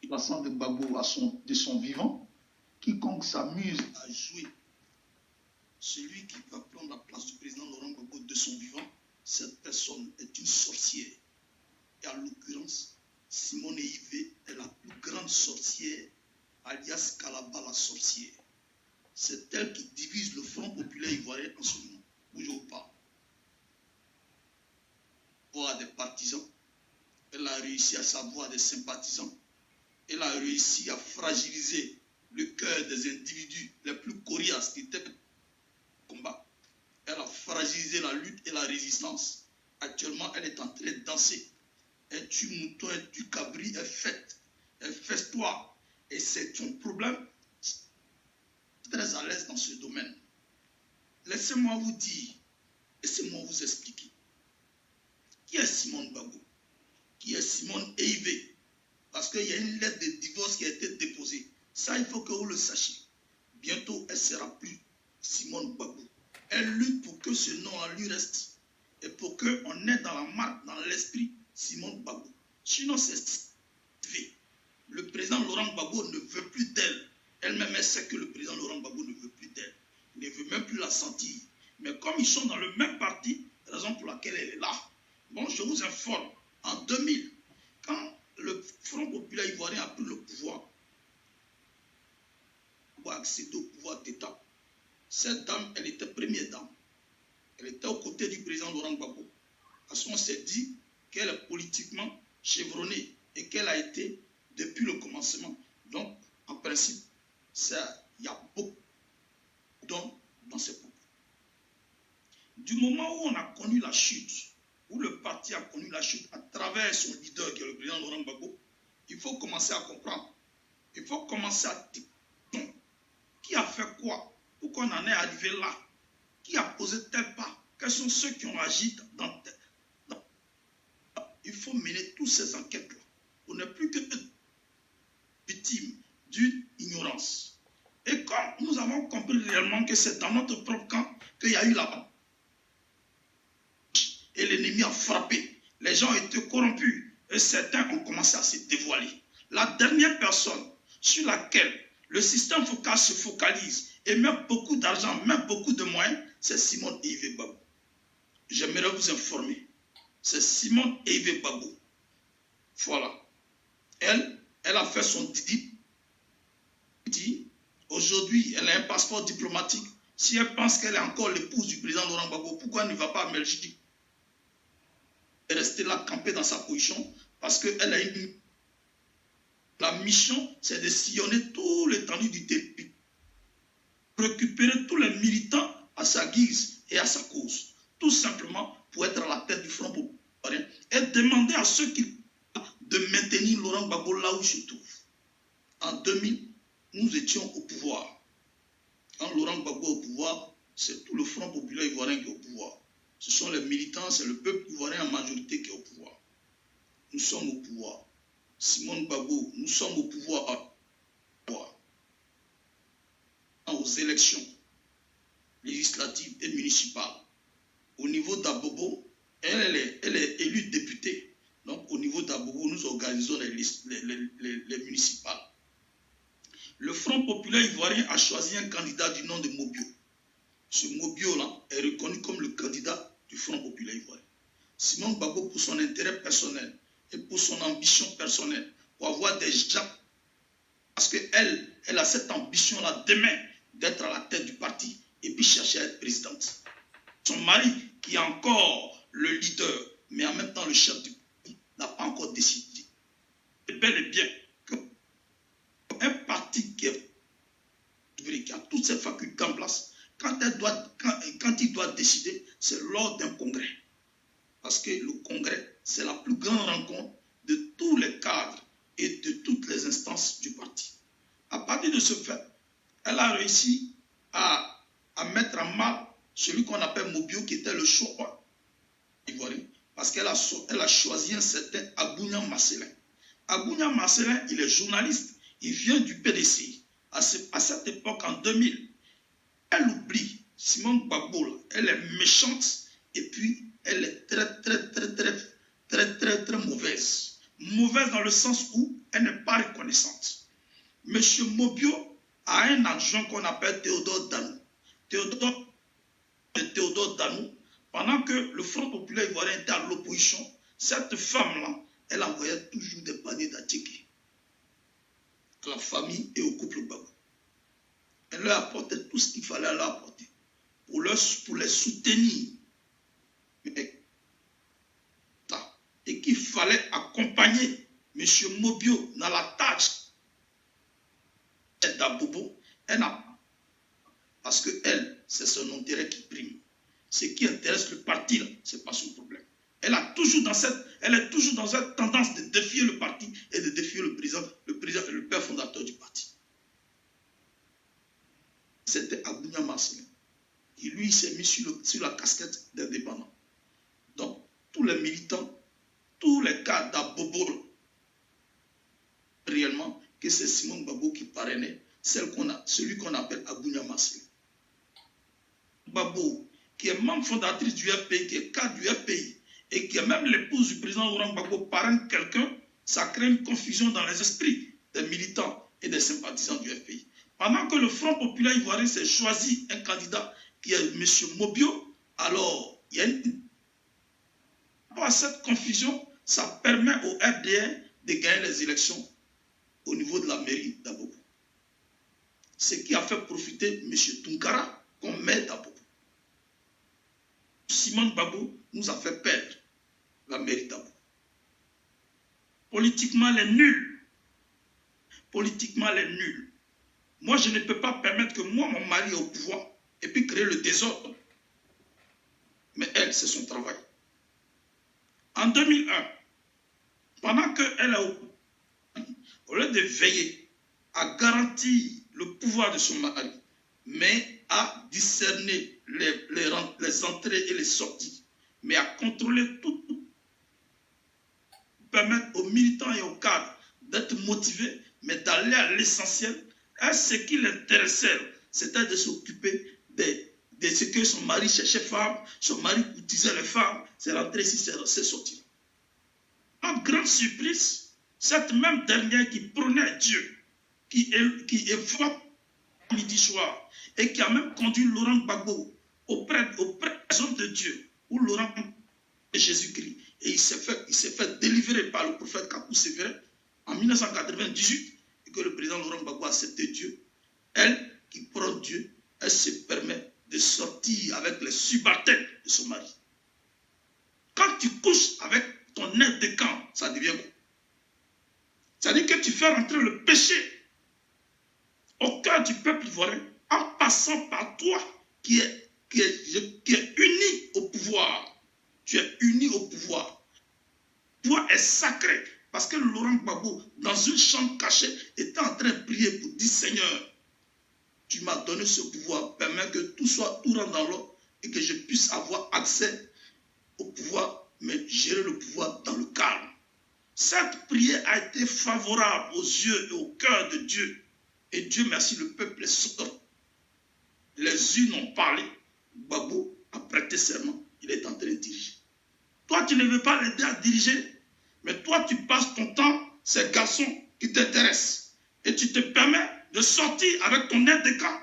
Lassana de Gbagbo de son vivant, quiconque s'amuse à jouer celui qui va prendre la place du président Laurent Gbagbo de son vivant, cette personne est une sorcière. Et en l'occurrence, Simone Ive est la plus grande sorcière, alias Kalaba la sorcière. C'est elle qui divise le Front populaire ivoirien en ce moment, où je vous parle. Pour des partisans, elle a réussi à savoir des sympathisants, elle a réussi à fragiliser le cœur des individus les plus coriaces qui étaient au combat. Elle a fragilisé la lutte et la résistance. Actuellement, elle est en train de danser. Elle tue mouton, elle tue cabri, elle festoie. Et c'est son problème. Très à l'aise dans ce domaine. Laissez-moi vous dire, laissez-moi vous expliquer. Qui est Simone Gbagbo? Qui est Simone Ive? Parce qu'il y a une lettre de divorce qui a été déposée. Ça, il faut que vous le sachiez. Bientôt, elle ne sera plus Simone Gbagbo. Elle lutte pour que ce nom en lui reste. Et pour qu'on ait dans la marque, dans l'esprit, Simone Gbagbo. Sinon, c'est fait. Le président Laurent Gbagbo ne veut plus d'elle. Elle-même, elle sait que le président Laurent Gbagbo ne veut plus d'elle. Il ne veut même plus la sentir. Mais comme ils sont dans le même parti, raison pour laquelle elle est là. Bon, je vous informe, en 2000, quand le Front populaire ivoirien a pris le pouvoir, pour accéder au pouvoir d'État, cette dame, elle était première dame. Elle était aux côtés du président Laurent Gbagbo. Parce qu'on s'est dit qu'elle est politiquement chevronnée et qu'elle a été depuis le commencement. Donc, en principe, il y a beaucoup d'hommes dans ces propos. Du moment où on a connu la chute, où le parti a connu la chute à travers son leader qui est le président Laurent Gbagbo, il faut commencer à comprendre. Il faut commencer à dire qui a fait quoi, pourquoi on en est arrivé là, qui a posé tel pas, quels sont ceux qui ont agi dans il faut mener toutes ces enquêtes-là. On n'est plus que victime d'une ignorance. Et quand nous avons compris réellement que c'est dans notre propre camp qu'il y a eu la et l'ennemi a frappé, les gens ont été corrompus et certains ont commencé à se dévoiler. La dernière personne sur laquelle le système focal se focalise et met beaucoup d'argent, met beaucoup de moyens, c'est Simone Ive Gbagbo. J'aimerais vous informer. C'est Simone Ive Gbagbo. Voilà. Elle a fait son Didi. Aujourd'hui, elle a un passeport diplomatique. Si elle pense qu'elle est encore l'épouse du président Laurent Gbagbo, pourquoi elle ne va pas à Belgique? Elle est restée là, campée dans sa position, parce qu'elle a une... La mission, c'est de sillonner tout l'étendue du pays. Récupérer tous les militants à sa guise et à sa cause. Tout simplement pour être à la tête du Front populaire et demander à ceux qui de maintenir Laurent Gbagbo là où il se trouve. En 2000, nous étions au pouvoir. Quand Laurent Gbagbo est au pouvoir, c'est tout le Front populaire ivoirien qui est au pouvoir. Ce sont les militants, c'est le peuple ivoirien en majorité qui est au pouvoir. Nous sommes au pouvoir. Simone Gbagbo, nous sommes au pouvoir. Aux élections législatives et municipales. Au niveau d'Abobo, elle est élue députée. Donc au niveau d'Abobo, nous organisons les municipales. Le Front populaire ivoirien a choisi un candidat du nom de Mobio. Ce Mobio-là est reconnu comme le candidat du Front populaire ivoirien. Simone Gbagbo, pour son intérêt personnel et pour son ambition personnelle, pour avoir des gens, parce qu'elle a cette ambition-là demain d'être à la tête du parti et puis chercher à être présidente. Son mari, qui est encore le leader, mais en même temps le chef du parti, n'a pas encore décidé. Et bel et bien qu'un parti qui a toutes ses facultés en place, quand il doit décider, c'est lors d'un congrès. Parce que le congrès, c'est la plus grande rencontre de tous les cadres et de toutes les instances du parti. À partir de ce fait, elle a réussi à mettre en mal celui qu'on appelle Mobio, qui était le choix ivoirien, parce qu'elle a choisi un certain Abounia Marcelin. Abounia Marcelin, il est journaliste, il vient du PDC. À cette époque, en 2000, elle oublie Simone Gbagbo, elle est méchante et puis elle est très mauvaise. mauvaise dans le sens où elle n'est pas reconnaissante. M. Mobio a un adjoint qu'on appelle Théodore Danou. Théodore Danou, pendant que le Front populaire ivoirien était à l'opposition, cette femme-là, elle envoyait toujours des paniers d'attiqués à la famille et au couple Gbagbo. Elle leur apportait tout ce qu'il fallait leur apporter pour les soutenir. Et qu'il fallait accompagner M. Mobio dans la tâche d'Abobo. Parce que elle, c'est son intérêt qui prime. Ce qui intéresse le parti, ce n'est pas son problème. Elle est toujours dans cette tendance de défier le parti et de défier le président, le père fondateur du parti. C'était Abounia Marcelin, qui lui s'est mis sur la casquette d'indépendant. Donc, tous les militants, tous les cas d'Abobo, réellement, que c'est Simon Gbagbo qui parrainait, celui qu'on appelle Abounia Marcelin. Gbagbo, qui est membre fondatrice du FPI, qui est cadre du FPI, et qui est même l'épouse du président Laurent Gbagbo, parraine quelqu'un, ça crée une confusion dans les esprits des militants et des sympathisants du FPI. Pendant que le Front populaire ivoirien s'est choisi un candidat qui est M. Mobio, alors il y a à cette confusion, ça permet au RDR de gagner les élections au niveau de la mairie d'Abobo. Ce qui a fait profiter M. Tunkara comme maire d'Abobo. Simon Gbagbo nous a fait perdre la mairie d'Abobo. Politiquement, elle est nulle. Politiquement, elle est nulle. Moi, je ne peux pas permettre que moi, mon mari est au pouvoir et puis créer le désordre. Mais elle, c'est son travail. En 2001, pendant qu'elle est au lieu de veiller à garantir le pouvoir de son mari, mais à discerner les entrées et les sorties, mais à contrôler tout, permettre aux militants et aux cadres d'être motivés, mais d'aller à l'essentiel. Ce qui l'intéressait, c'était de s'occuper de ce que son mari cherchait femme, son mari courtisait les femmes, c'est rentré ici, c'est sorti. En grande surprise, cette même dernière qui prônait Dieu, qui évoque midi soir, et qui a même conduit Laurent Gbagbo auprès des hommes de Dieu, où Laurent est Jésus-Christ, et il s'est fait délivrer par le prophète Kakou Sévérin en 1998, et que le président Laurent Gbagbo a accepté Dieu. Elle, qui prend Dieu, elle se permet de sortir avec les subalternes de son mari. Quand tu couches avec ton aide de camp, ça devient quoi? C'est-à-dire que tu fais rentrer le péché au cœur du peuple ivoirien en passant par toi qui est uni au pouvoir. Tu es uni au pouvoir. Toi est sacré. Parce que Laurent Gbagbo, dans une chambre cachée, était en train de prier pour dire Seigneur, tu m'as donné ce pouvoir, permets que tout rentre dans l'ordre et que je puisse avoir accès au pouvoir, mais gérer le pouvoir dans le calme. Cette prière a été favorable aux yeux et au cœur de Dieu. Et Dieu merci, le peuple est sautant. Les unes ont parlé. Gbagbo a prêté serment. Il est en train de diriger. Toi, tu ne veux pas l'aider à diriger, mais toi, tu passes ton temps, ces garçons qui t'intéressent. Et tu te permets de sortir avec ton aide de camp.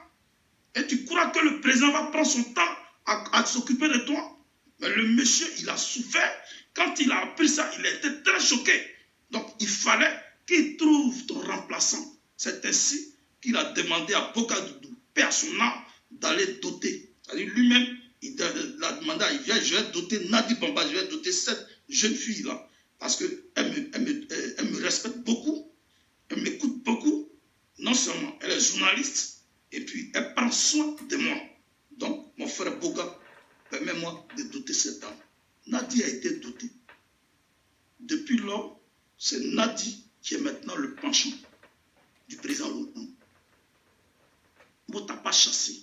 Et tu crois que le président va prendre son temps à s'occuper de toi. Mais le monsieur, il a souffert. Quand il a appris ça, il a été très choqué. Donc, il fallait qu'il trouve ton remplaçant. C'est ainsi qu'il a demandé à Bokadoudou, père son âme, d'aller doter. C'est-à-dire lui-même, il a demandé, je vais doter Nadi Bamba, je vais doter cette jeune fille-là. Parce qu'elle me respecte beaucoup, elle m'écoute beaucoup. Non seulement elle est journaliste, et puis elle prend soin de moi. Donc, mon frère Boga, permets-moi de doter cette dame. Nadi a été dotée. Depuis lors, c'est Nadi qui est maintenant le penchant du président Laurent. Gbagbo t'a pas chassé.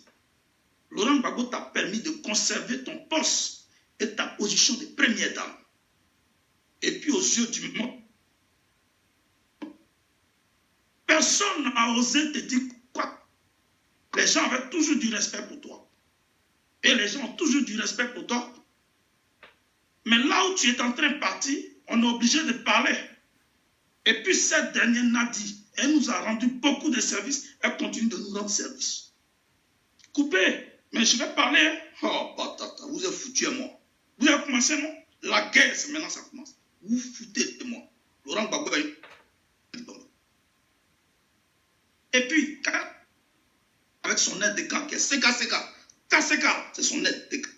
Laurent Gbagbo t'a permis de conserver ton poste et ta position de première dame. Et puis aux yeux du monde, personne n'a osé te dire quoi. Les gens avaient toujours du respect pour toi. Et les gens ont toujours du respect pour toi. Mais là où tu es en train de partir, on est obligé de parler. Et puis cette dernière Nadi, elle nous a rendu beaucoup de services, elle continue de nous rendre service. Coupez, mais je vais parler. Hein. Oh, patata, vous êtes foutu à moi. Vous avez commencé, non? La guerre, c'est maintenant ça commence. Vous foutez de moi. Laurent Gbagbo. Et puis, avec son aide de camp qui est CK, c'est son aide de camp.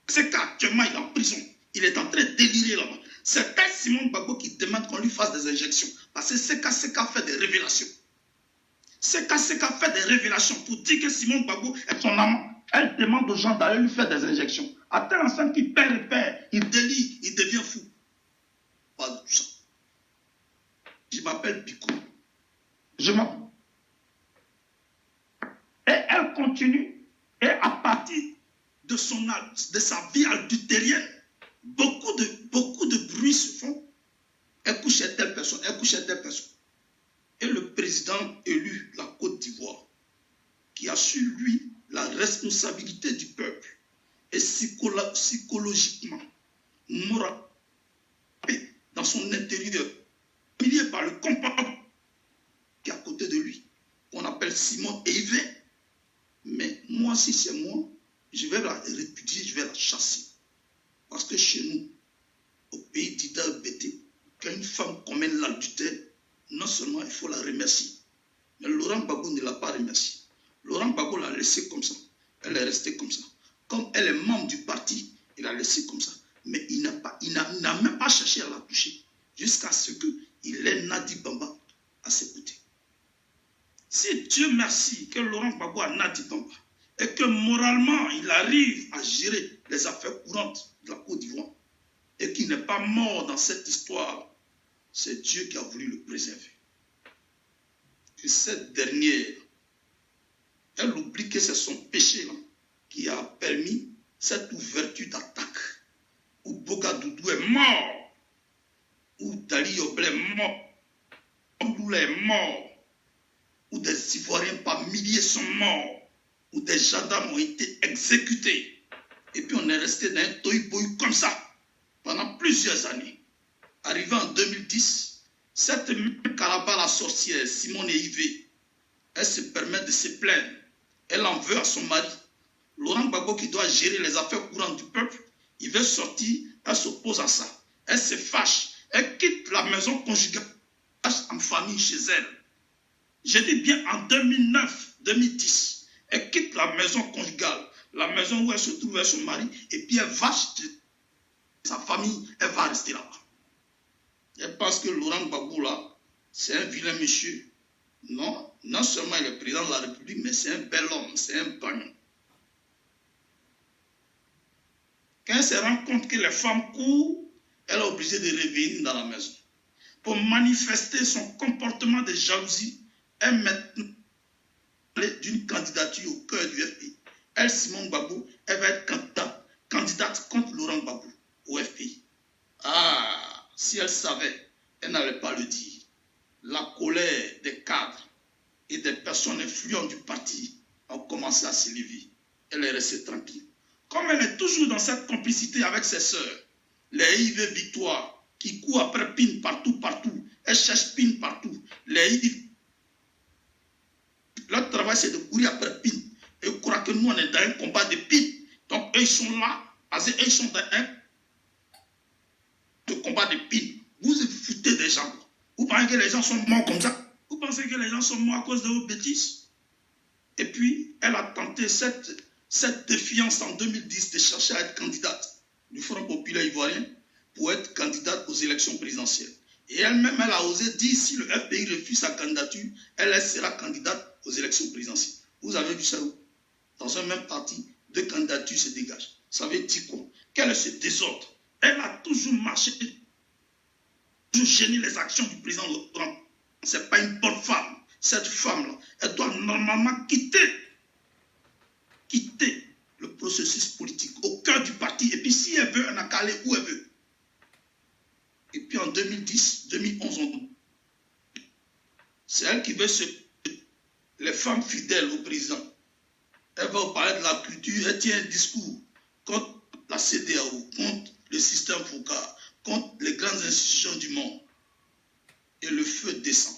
CK, actuellement, il est en prison. Il est en train de délirer là-bas. C'est un Simon Gbagbo qui demande qu'on lui fasse des injections. Parce que CK fait des révélations. CK fait des révélations pour dire que Simon Gbagbo est son amant. Elle demande aux gens d'aller lui faire des injections. À tel instant qu'il perd, il délire, il devient fou. Pas de tout ça. Je m'appelle Biko. Je m'appelle. Et elle continue. Et à partir de sa vie adultérienne, beaucoup de bruits se font. Elle couche à telle personne, elle couche à telle personne. Et le président élu de la Côte d'Ivoire, qui a su, lui, la responsabilité du peuple, et psychologiquement, moralement, dans son intérieur, humilié par le comportement qui est à côté de lui, qu'on appelle Simon Eivé. Mais moi, si c'est moi, je vais la répudier, je vais la chasser. Parce que chez nous, au pays d'Ida Bété, quand une femme commet l'adultère, non seulement il faut la remercier, mais Laurent Gbagbo ne l'a pas remercié. Laurent Gbagbo l'a laissée comme ça. Elle est restée comme ça. Comme elle est membre du parti, il l'a laissée comme ça. Mais il n'a même pas cherché à la toucher. Jusqu'à ce qu'il ait Nadi Bamba à ses côtés. Si Dieu merci que Laurent Gbagbo a Nadi Bamba et que moralement il arrive à gérer les affaires courantes de la Côte d'Ivoire et qu'il n'est pas mort dans cette histoire, c'est Dieu qui a voulu le préserver. Et cette dernière, elle oublie que c'est son péché là, qui a permis cette ouverture d'attaque où Bogadoudou est mort, où Dali Yoblé est mort, où Lula est mort, où des Ivoiriens par milliers sont morts, où des gendarmes ont été exécutés. Et puis on est resté dans un toy-boy comme ça pendant plusieurs années. Arrivé en 2010, cette même Karaba la sorcière, Simone Eivé, elle se permet de se plaindre. Elle en veut à son mari. Laurent Gbagbo qui doit gérer les affaires courantes du peuple, il veut sortir, elle s'oppose à ça. Elle se fâche, elle quitte la maison conjugale en famille chez elle. Je dis bien en 2009-2010, elle quitte la maison conjugale, la maison où elle se trouve avec son mari, et puis elle va chez sa famille, elle va rester là-bas. Elle pense que Laurent Gbagbo là, c'est un vilain monsieur. Non, non seulement il est président de la République, mais c'est un bel homme, c'est un bagnon. Quand elle se rend compte que les femmes courent, elle est obligée de revenir dans la maison. Pour manifester son comportement de jalousie, elle met d'une candidature au cœur du FPI. Elle, Simone Gbagbo, elle va être candidate contre Laurent Gbagbo au FPI. Ah, si elle savait, elle n'allait pas le dire. La colère des cadres et des personnes influentes du parti a commencé à s'élever. Elle est restée tranquille. Comme elle est toujours dans cette complicité avec ses sœurs, les IV Victoire, qui courent après Pin partout, elle cherche Pin partout. Les IV, leur travail c'est de courir après Pin. Et ils croient que nous on est dans un combat de Pin. Donc eux ils sont là, parce qu'eux ils sont dans un combat de Pin. Vous vous foutez des gens. Vous pensez que les gens sont morts comme ça? Vous pensez que les gens sont morts à cause de vos bêtises? Et puis, elle a tenté cette défiance en 2010 de chercher à être candidate du Front populaire ivoirien pour être candidate aux élections présidentielles. Et elle-même, elle a osé dire si le FPI refuse sa candidature, elle sera candidate aux élections présidentielles. Vous avez vu ça où? Dans un même parti, deux candidatures se dégagent. Ça veut dire quoi? Quel est ce désordre? Elle a toujours marché, toujours gêné les actions du président Laurent. Ce n'est pas une bonne femme. Cette femme-là, elle doit normalement quitter le processus politique au cœur du parti. Et puis si elle veut, elle n'a qu'à aller où elle veut. Et puis en 2010, 2011, c'est elle qui veut les femmes fidèles au président. Elle va parler de la culture, elle tient un discours contre la CEDEAO, contre le système Foucault, contre les grandes institutions du monde. et le feu descend.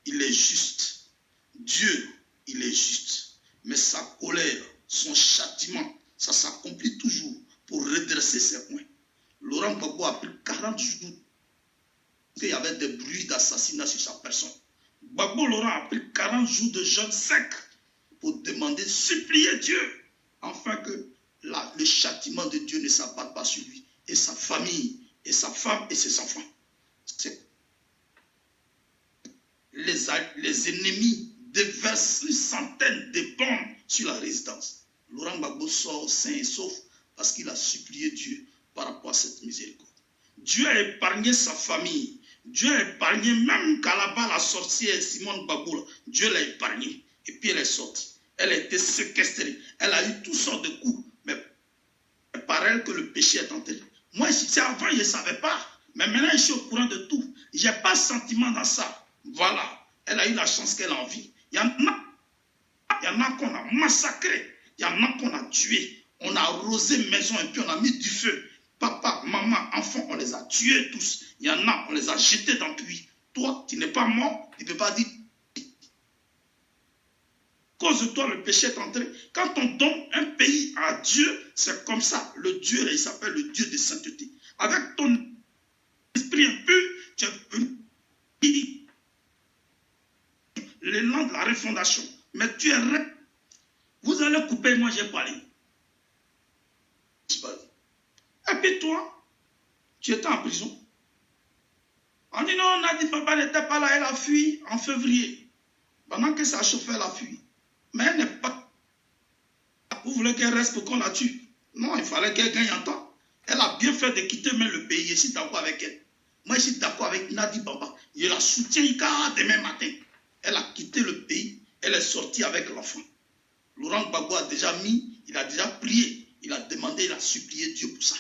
Il est juste. Dieu, il est juste. Mais sa colère, son châtiment, ça s'accomplit toujours pour redresser ses coins. Laurent Gbagbo a pris 40 jours qu'il y avait des bruits d'assassinat sur sa personne. Gbagbo Laurent a pris 40 jours de jeûne sec pour demander, supplier Dieu, afin que le châtiment de Dieu ne s'abatte pas sur lui, et sa famille, et sa femme, et ses enfants. Les ennemis déversent une centaine de bombes sur la résidence. Laurent Gbagbo sort sain et sauf parce qu'il a supplié Dieu par rapport à cette miséricorde. Dieu a épargné sa famille. Dieu a épargné même Kalaba, la sorcière Simone Gbagbo. Dieu l'a épargnée. Et puis elle est sortie. Elle a été séquestrée. Elle a eu toutes sortes de coups. Mais par elle que le péché est entré. Moi, avant, je ne savais pas. Mais maintenant, je suis au courant de tout. Je n'ai pas de sentiment dans ça. Voilà. Elle a eu la chance qu'elle a en vie. Il y en a qu'on a massacré. Il y en a qu'on a tué. On a arrosé maison et puis on a mis du feu. Papa, maman, enfants, on les a tués tous. Il y en a, on les a jetés dans le puits. Toi, tu n'es pas mort, tu ne peux pas dire. Cause de toi, le péché est entré. Quand on donne un pays à Dieu, c'est comme ça. Le Dieu, il s'appelle le Dieu de sainteté. Avec ton esprit impur, tu as l'élan de la refondation. Mais tu es rêve. Vous allez couper, moi j'ai parlé. Et puis toi, tu étais en prison. On dit non, on a dit papa n'était pas là, elle a fui en février. Pendant que ça chauffait, elle a fui. Mais elle n'est pas. Vous voulez qu'elle reste pour qu'on la tue? Non, il fallait qu'elle gagne en temps. Elle a bien fait de quitter même le pays. Je suis d'accord avec elle. Moi, je suis d'accord avec Nadi Bamba. Je la soutiens demain matin. Elle a quitté le pays. Elle est sortie avec l'enfant. Laurent Gbagbo a déjà mis, il a déjà prié. Il a demandé, il a supplié Dieu pour ça.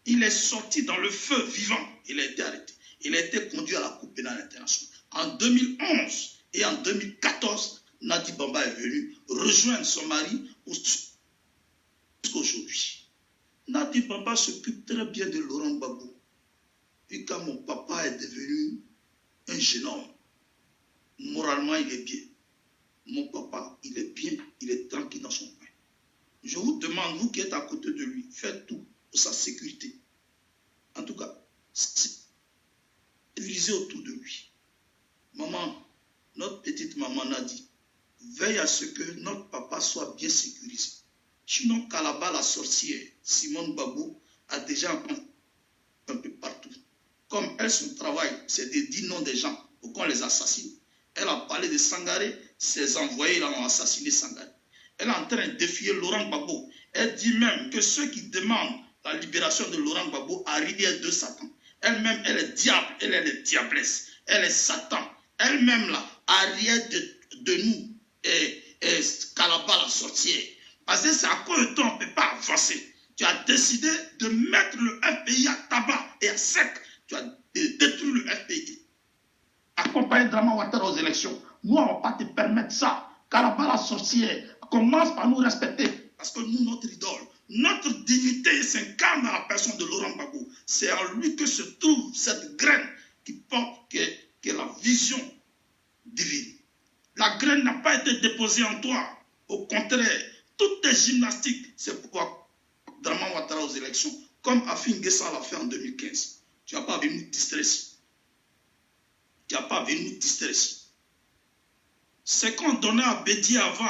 Il est sorti dans le feu vivant. Il a été arrêté. Il a été conduit à la Cour pénale internationale. En 2011 et en 2014, Nadi Bamba est venu rejoindre son mari jusqu'aujourd'hui. Nadi Bamba s'occupe très bien de Laurent Gbagbo. Et quand mon papa est devenu un jeune homme, moralement il est bien. Mon papa, il est bien, il est tranquille dans son coin. Je vous demande, vous qui êtes à côté de lui, faites tout pour sa sécurité. En tout cas, sécurisez autour de lui. Maman, notre petite maman Nadi, veille à ce que notre papa soit bien sécurisé. Sinon, Kalaba, la sorcière, Simone Gbagbo, a déjà un peu partout. Comme elle, son travail, c'est de dire non des gens pour qu'on les assassine. Elle a parlé de Sangaré, ses envoyés l'ont assassiné Sangaré. Elle est en train de défier Laurent Gbagbo. Elle dit même que ceux qui demandent la libération de Laurent Gbagbo arrivent de Satan. Elle-même, elle est diable, elle est diablesse, elle est Satan. Elle-même, là, arrière de nous, et Kalaba, la sorcière. Parce que c'est à cause de toi, on ne peut pas avancer. Tu as décidé de mettre le FPI à tabac et à sec. Tu as détruit le FPI. Accompagner Draman Ouattara aux élections. Nous, on ne va pas te permettre ça. Kalaba, la sorcière, commence par nous respecter. Parce que nous, notre idole, notre dignité s'incarne dans la personne de Laurent Gbagbo. C'est en lui que se trouve cette graine qui porte que la vision divine. La graine n'a pas été déposée en toi. Au contraire, toutes tes gymnastiques, c'est pourquoi Draman Ouattara aux élections, comme Afin Guessa l'a fait en 2015. Tu n'as pas venu nous distraire ici. Tu n'as pas venu nous distraire ici. C'est qu'on donnait à Bédi avant,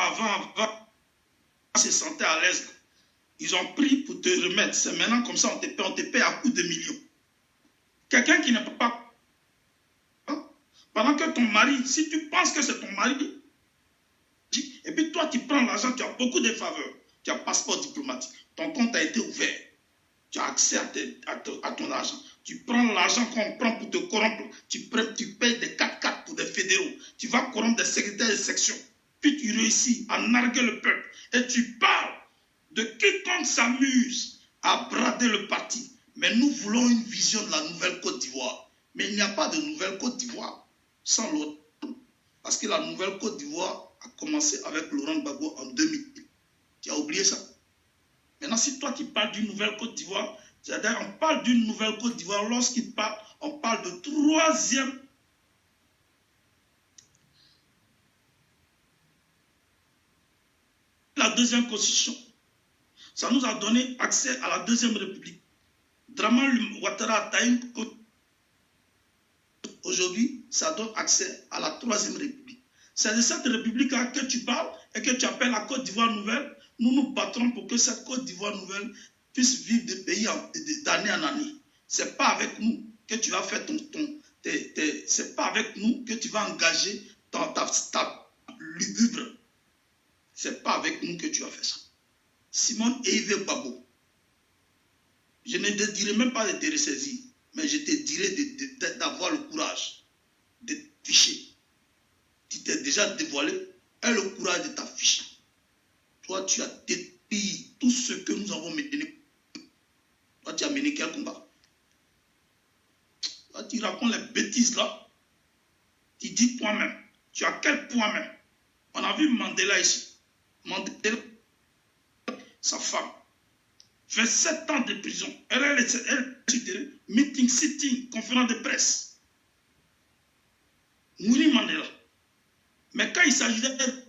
on se sentait à l'aise. Ils ont pris pour te remettre. C'est maintenant comme ça, on te paie à coups de millions. Quelqu'un qui ne peut pas... Pendant que ton mari, si tu penses que c'est ton mari, et puis toi, tu prends l'argent, tu as beaucoup de faveurs. Tu as un passeport diplomatique. Ton compte a été ouvert. Tu as accès à ton argent. Tu prends l'argent qu'on prend pour te corrompre. Tu payes des 4x4 pour des fédéraux. Tu vas corrompre des secrétaires de section. Puis tu réussis à narguer le peuple. Et tu parles de quiconque s'amuse à brader le parti. Mais nous voulons une vision de la nouvelle Côte d'Ivoire. Mais il n'y a pas de nouvelle Côte d'Ivoire sans l'autre. Parce que la nouvelle Côte d'Ivoire a commencé avec Laurent Gbagbo en 2000. Tu as oublié ça? Maintenant, si toi tu parles d'une nouvelle Côte d'Ivoire, C'est-à-dire, on parle d'une nouvelle Côte d'Ivoire. Lorsqu'il parle, on parle de troisième. La deuxième constitution. Ça nous a donné accès à la deuxième république. Dramane Ouattara a une côte. Aujourd'hui, ça donne accès à la troisième république. C'est de cette république-là que tu parles et que tu appelles la Côte d'Ivoire nouvelle. Nous nous battrons pour que cette Côte d'Ivoire nouvelle puisse vivre de pays d'année en année. Ce n'est pas avec nous que tu vas faire c'est pas avec nous que tu vas engager ta lugubre. Ce n'est pas avec nous que tu vas faire ça. Simone et Yves Babo, je ne te dirai même pas de te ressaisir, mais je te dirai d'avoir le courage de t'afficher. Tu t'es déjà dévoilé, et le courage de t'afficher. Toi, tu as détruit tout ce que nous avons mené. Toi, tu as mené quel combat? Toi, tu racontes les bêtises là. Tu dis toi-même. Tu as quel point même? On a vu Mandela ici. Mandela, sa femme, fait 7 ans de prison. Elle est meeting, sitting, conférence de presse. Winnie Mandela. Mais quand il s'agit d'elle,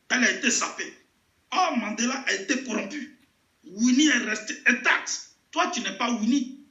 elle a été sapée. Oh, Mandela a été corrompu. Winnie est resté intact. Toi, tu n'es pas Winnie.